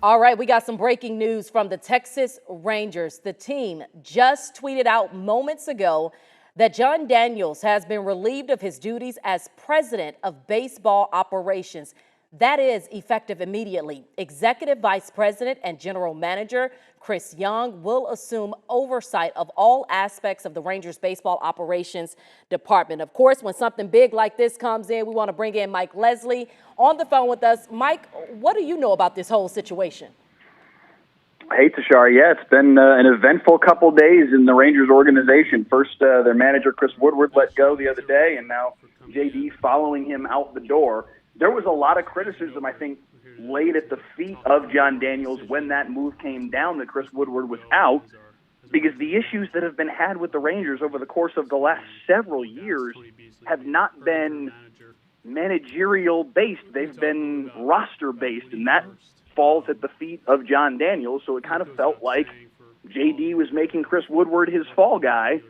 All right, we got some breaking news from the Texas Rangers. The team just tweeted out moments ago that Jon Daniels has been relieved of his duties as president of baseball operations. That is effective immediately. Executive Vice President and General Manager Chris Young will assume oversight of all aspects of the Rangers baseball operations department. Of course, when something big like this comes in, we want to bring in Mike Leslie on the phone with us. Mike, what do you know about this whole situation? Hey, Tashar. Yeah, it's been an eventful couple days in the Rangers organization. First, their manager, Chris Woodward, let go the other day, and now JD following him out the door. There was a lot of criticism, I think, laid at the feet of Jon Daniels when that move came down that Chris Woodward was out, because the issues that have been had with the Rangers over the course of the last several years have not been managerial-based. They've been roster-based, and that falls at the feet of Jon Daniels. So it kind of felt like JD was making Chris Woodward his fall guy.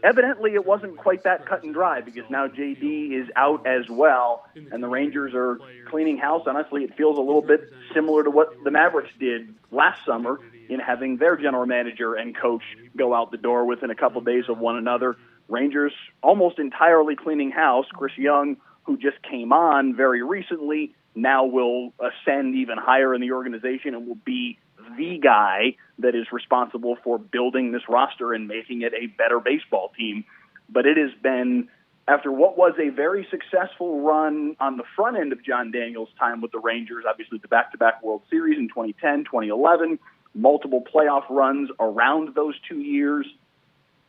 Evidently, it wasn't quite that cut and dry, because now JD is out as well, and the Rangers are cleaning house. Honestly, it feels a little bit similar to what the Mavericks did last summer in having their general manager and coach go out the door within a couple days of one another. Rangers almost entirely cleaning house. Chris Young, who just came on very recently, now will ascend even higher in the organization and will be the guy that is responsible for building this roster and making it a better baseball team. But it has been, after what was a very successful run on the front end of Jon Daniels' time with the Rangers, obviously the back-to-back World Series in 2010, 2011, multiple playoff runs around those 2 years.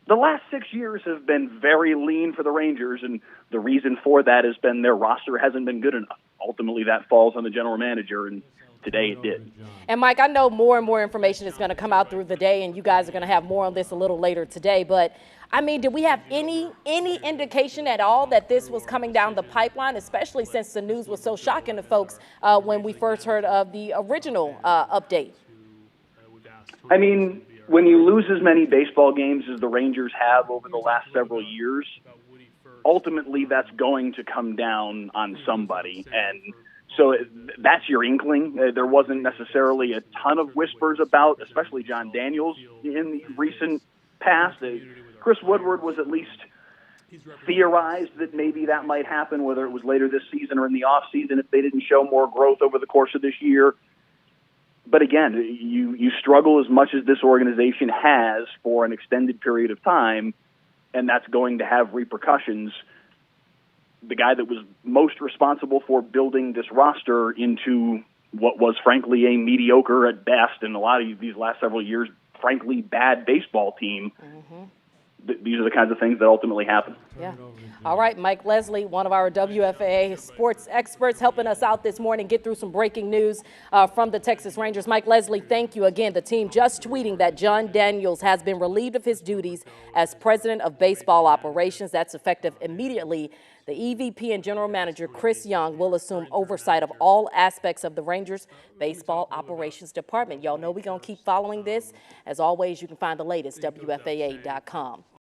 The last 6 years have been very lean for the Rangers, and the reason for that has been their roster hasn't been good enough. Ultimately, that falls on the general manager, and today it did. And Mike, I know more and more information is going to come out through the day, and you guys are going to have more on this a little later today. But I mean, did we have any indication at all that this was coming down the pipeline, especially since the news was so shocking to folks when we first heard of the original update? I mean, when you lose as many baseball games as the Rangers have over the last several years, ultimately that's going to come down on somebody. And so that's your inkling. There wasn't necessarily a ton of whispers about, especially Jon Daniels in the recent past. Chris Woodward was at least theorized that maybe that might happen, whether it was later this season or in the offseason if they didn't show more growth over the course of this year. But again, you struggle as much as this organization has for an extended period of time, and that's going to have repercussions. The guy that was most responsible for building this roster into what was, frankly, a mediocre at best, and a lot of these last several years, frankly, bad baseball team, these are the kinds of things that ultimately happen. Yeah. All right, Mike Leslie, one of our WFAA sports experts, helping us out this morning, get through some breaking news from the Texas Rangers. Mike Leslie, thank you again. The team just tweeting that Jon Daniels has been relieved of his duties as president of baseball operations. That's effective immediately. The EVP and general manager, Chris Young, will assume oversight of all aspects of the Rangers baseball operations department. Y'all know we're going to keep following this. As always, you can find the latest, WFAA.com.